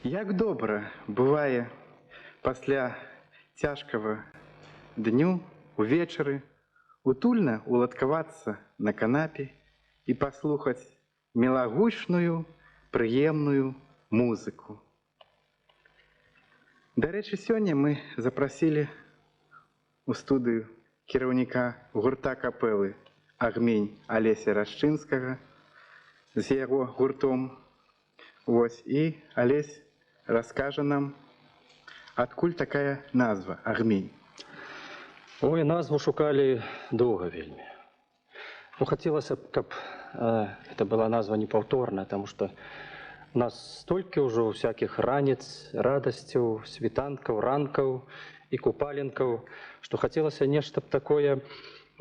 Як добра бывае пасля цяжкага дню увечары утульна уладкавацца на канапе і паслухаць мілагучную, прыемную музыку. Дарэчы, сёння мы запрасілі у студыю кіраўніка гурта капэлы «Агмень» Алеся Рашчынскага з яго гуртом. І Алесь раскажа нам, адкуль такая назва «Агмень». Ой, назву шукалі доўга вельмі. Хацелася б, каб это была назва непаўторная, таму што у нас столькі ўжо всякіх раніц, радасцяў, світанкаў, ранкаў і купаленкаў, што хацелася нешта б такое,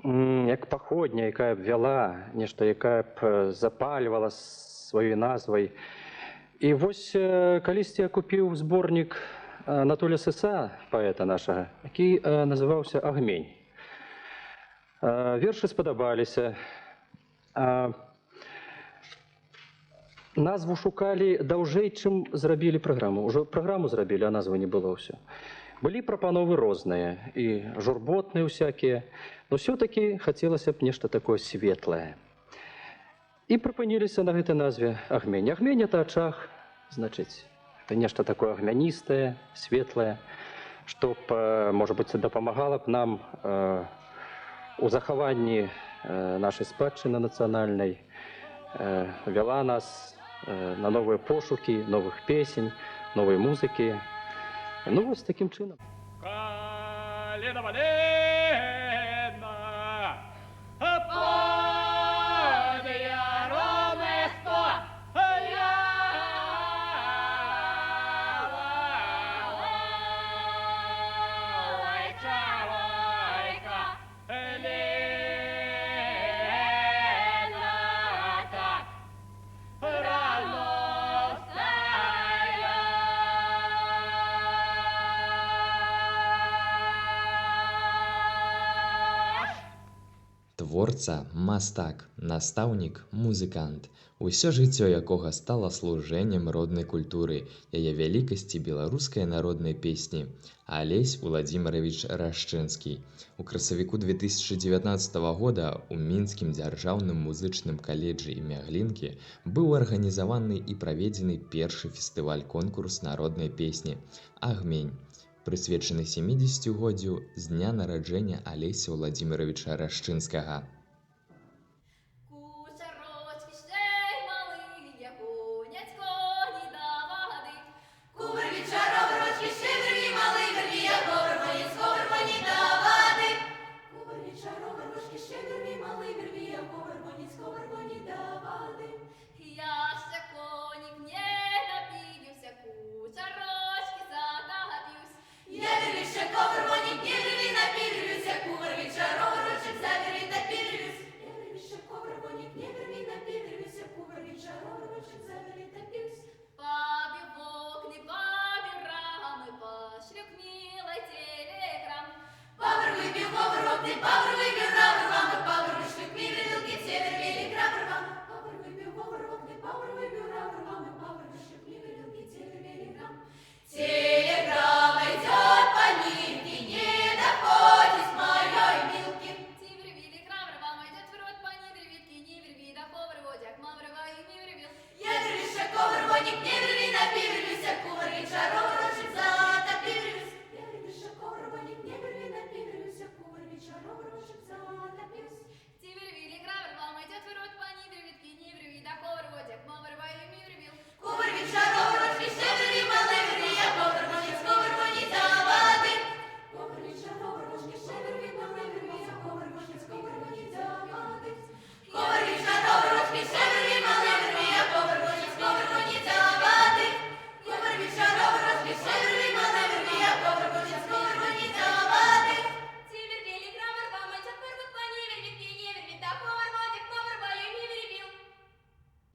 як паходня, якая б вяла, нешта, якая б запальвала сваёй назвай. І вось калісьці я купіў зборнік Анатолія Сыса, паэта нашага, які называўся «Агмень». Вершы спадабаліся. Назву шукалі даўжэй, чым зрабілі праграму. Ужо праграму зрабілі, а назвы не было ўсё. Былі прапановы розныя, і журботныя ўсякія, но ўсё-такі хацелася б нешта такое светлае. І прыпыніліся на гэтай назве «Агмень». Агмень – это ачаг, значыць, это нешта такое агмяністае, светлае, што б, можа быць, дапамагала б нам у захаванні нашай спадчыны нацыянальнай, вяла нас на новыя пошукі, новых песень, новай музыкі. Ну, вось такім чынам. Творца, мастак, настаўнік, музыкант, усё жыццё якога стала служэннем роднай культуры, яе вялікасці беларускай народнай песні. Алесь Уладзімірович Рашчынскі. У красавіку 2019 года ў Мінскім дзяржаўным музычным каледжы імя Глінкі быў арганізаваны і праведзены першы фестываль-конкурс народнай песні «Агмень», прысвечаны 70-годдзю з дня нараджэння Алеся Уладзіміровича Рашчынскага.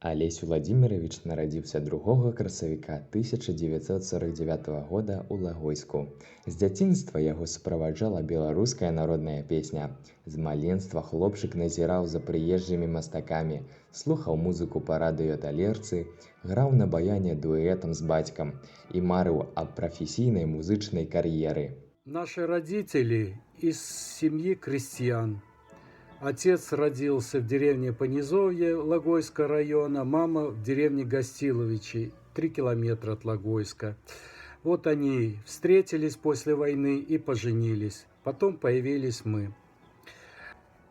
Алесь Владимирович нарадзіўся 2 красавіка 1949 года ў Лагойску. З дзяцінства яго суправаджала беларуская народная песня. З маленства хлопчык назіраў за прыезджымі мастакамі, слухаў музыку па радыёталерцы, граў на баяне дуэтам з бацькам і марыў аб прафесійнай музычнай кар'еры. Наши родители из семьи крестьян. Отец родился в деревне Понизовье Логойского района, мама в деревне Гостиловичи, 3 километра от Логойска. Вот они встретились после войны и поженились. Потом появились мы.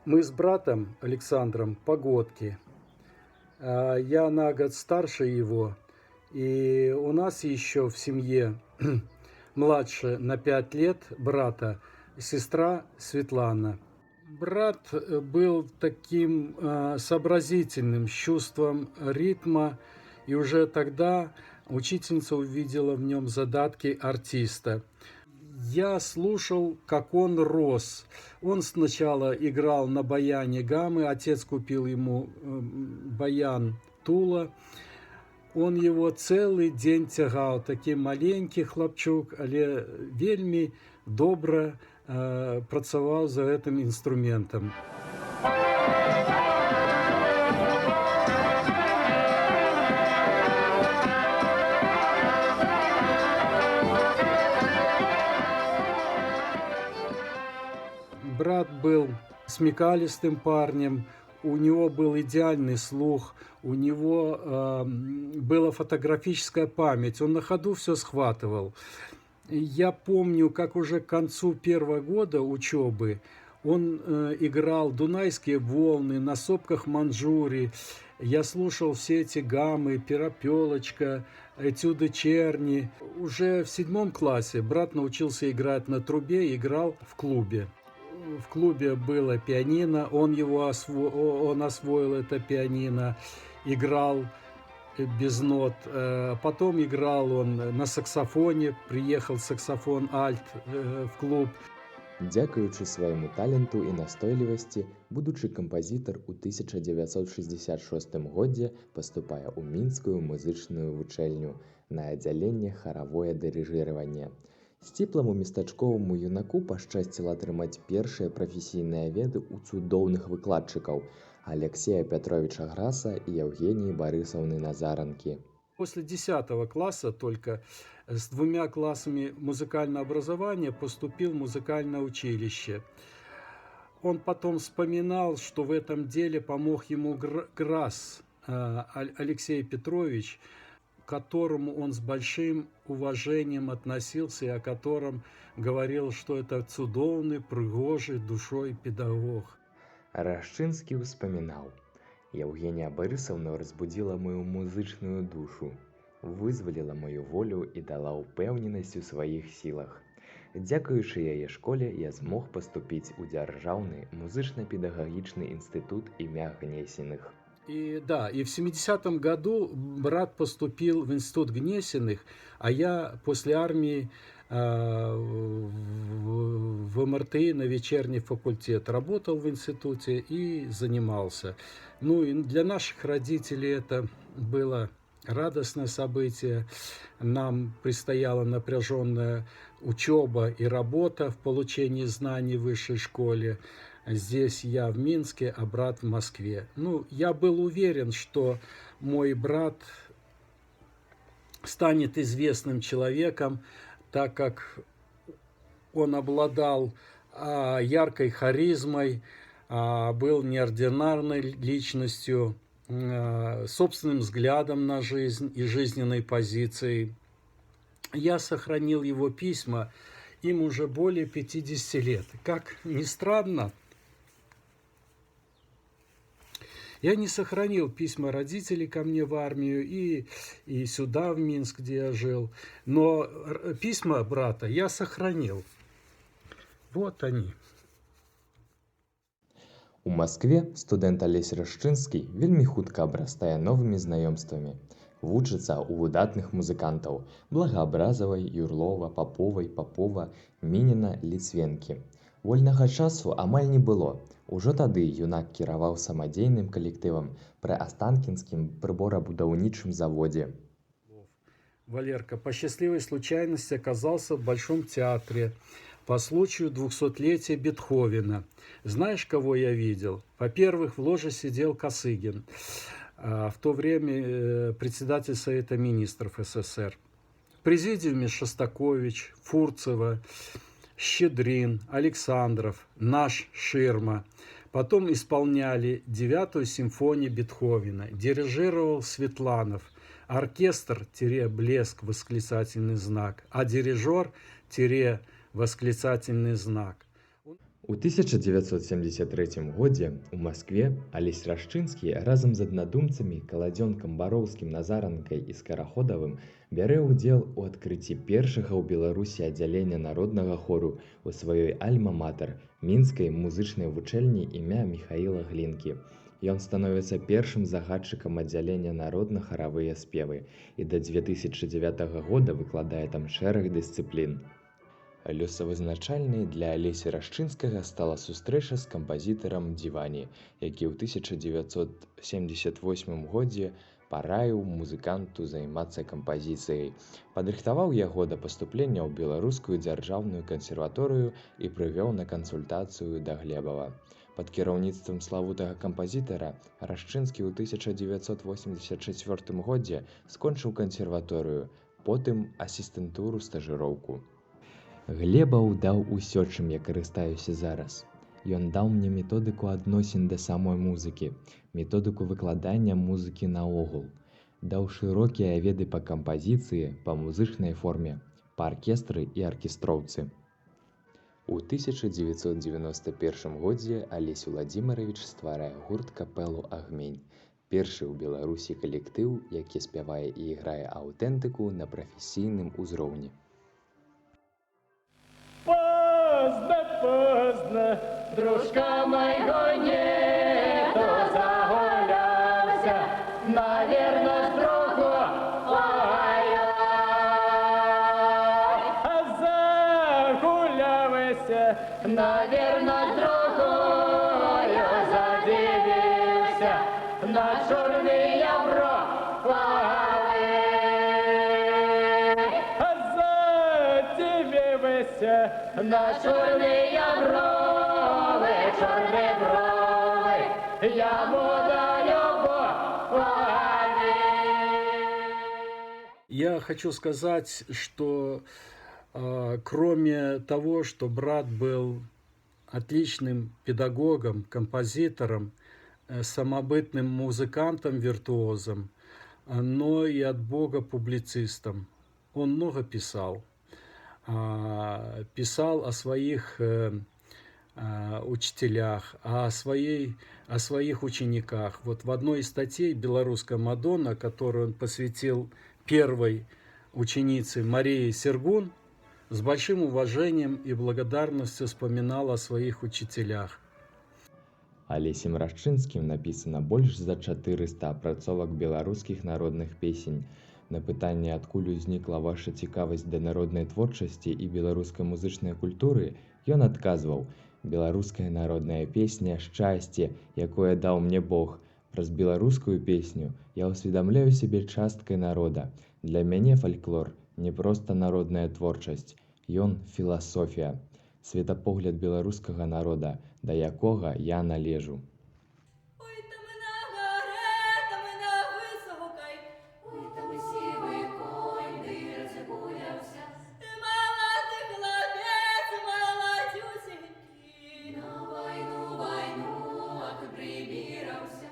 Мы с братом Александром погодки. Я на год старше его. И у нас еще в семье младше на 5 лет брата сестра Светлана. Брат был таким сообразительным, с чувством ритма, и уже тогда учительница увидела в нем задатки артиста. Я слушал, как он рос. Он сначала играл на баяне гаммы, отец купил ему баян Тула. Он его целый день тягал, такий маленький хлопчук, але вельми добре працаваў за гэтым інструментам. Брат был смекалистым парнем, у него был идеальный слух, у него была фотографическая память, он на ходу все схватывал. Я помню, как уже к концу первого года учебы он играл «Дунайские волны», «На сопках Манчжурии». Я слушал все эти гаммы, «Перепелочка», «Этюды черни». Уже в 7 классе брат научился играть на трубе и играл в клубе. В клубе было пианино, он освоил это пианино, играл без нот. Потом играл он на саксофоне, приехал саксофон альт в клуб. Дзякуючы свайму таленту і настойлівасці, будучы кампазітар у 1966 годзе паступае ў мінскую музычную вучэльню на аддзяленне харавое дырыжыраванне. Сціпламу местачковаму юнаку пашчасціла атрымаць першыя прафесійныя веды ў цудоўных выкладчыкаў Алексея Петровича Граса и Евгении Борисовны Назаранки. После 10 класса только с 2 классами музыкального образования поступил в музыкальное училище. Он потом вспоминал, что в этом деле помог ему Грас Алексей Петрович, к которому он с большим уважением относился и о котором говорил, что это цудоўны, прыгожий душой педагог. Рашчынскі ўспамінаў: Евгения Борисовна разбудила мою музычную душу, вызваліла мою волю і дала ўпэўненасць у сваіх сілах. Дзякуючы яе школе я змог паступіць у дзяржаўны музычна-педагагічны інстытут імя Гнесіных. И да, и в 70-м году брат поступил в институт Гнесиных, а я после армии в МРТИ на вечерний факультет работал в институте и занимался. Ну и для наших родителей это было радостное событие. Нам предстояла напряженная учеба и работа в получении знаний в высшей школе. Здесь я в Минске, а брат в Москве. Ну, я был уверен, что мой брат станет известным человеком, так как он обладал яркой харизмой, был неординарной личностью, собственным взглядом на жизнь и жизненной позицией. Я сохранил его письма, им уже более 50 лет. Как ни странно, я не сохранил письма родителей ко мне в армию и сюда, в Минск, где я жил. Но письма брата я сохранил. Вот они. У Маскве студэнт Алесь Рашчынскі вельмі хутка абрастае новымі знаёмствамі. Вучыцца ў выдатных музыкантаў Благаабразавай, Юрлова, Папова, Мініна, Ліцвенкі. Вольнага часу амаль не было. Ужо тады юнак кіраваў самадзейным калектывам пры Астанкінскім прыборабудаўнічым заводзе. Валерка по счастливой случайности оказался в Большом театре по случаю 200-летия Бетховена. Знаешь, кого я видел? Во-первых, в ложе сидел Косыгин, в то время председатель Совета министров СССР. В президиуме Шостакович, Фурцева, Щедрин, Александров, наш Ширма. Потом исполняли 9-ю симфонию Бетховена. Дирижировал Светланов. Оркестр-блеск, восклицательный знак, а дирижер-восклицательный знак. У 1973 годзе у Маскве Алесь Рашчынскі разам з аднадумцамі Каладзён Камбароўскім, Назаранкай і Скараходавым бярэ ўдзел у адкрыцці першага ў Беларусі аддзялення народнага хору у сваёй альма-матэр мінскай музычнай вучэльні імя Міхаіла Глінкі. Ён становіцца першым загадчыкам аддзялення народна-харавыя спевы і да 2009 года выкладае там шэраг дысцыплін. Лёсавызначальнай для Алесі Рашчынскага стала сустрэча з кампазітарам Дзівані, які ў 1978 годзе параіў музыканту займацца кампазіцыяй, падрыхтаваў яго да паступлення ў Беларускую дзяржаўную кансерваторыю і прывёў на кансультацыю да Глебава. Пад кіраўніцтвам славутага кампазітара Рашчынскі ў 1984 годзе скончыў кансерваторыю, потым асістэнтуру-стажыроўку. Глебаў даў усё, чым я карыстаюся зараз. Ён даў мне методыку адносін да самой музыкі, методыку выкладання музыкі наогул, даў шырокія веды па кампазіцыі, па музычнай форме, па аркестры і аркестроўцы. У 1991 годзе Алесь Уладзімаравіч стварае гурт капэлу «Агмень», першы ў Беларусі калектыў, які спявае і іграе аўтэнтыку на прафесійным узроўні. Поздно, дружка майго нету, загулявся, наверно, з другою. Загулявся, наверно, з другою, задивився на чорний брови. Задивився на чорний брови, чорні брови, я буду любові. Я хочу сказать, что кроме того, что брат был отличным педагогом, композитором, самобытным музыкантом, виртуозом, но и от Бога публицистом. Он много писал. Писал о своих учителях, о своих учениках. Вот в одной из статей «Белорусская Мадонна», которую он посвятил первой ученице Марии Сергун, с большим уважением и благодарностью вспоминал о своих учителях. Алесем Рашчынскім напісана больш за 400 апрацовак беларускіх народных песень. На пытанне, адкуль узнікла ваша цікавасць да народнай творчасці і беларускай музычнай культуры, ён адказваў: «Беларуская народная песня – шчасце, якое даў мне Бог. Праз беларускую песню я ўсведамляю сябе часткай народа. Для мяне фальклор – не проста народная творчасць, ён філасофія, светапогляд беларускага народа, да якога я належу». Прибірався,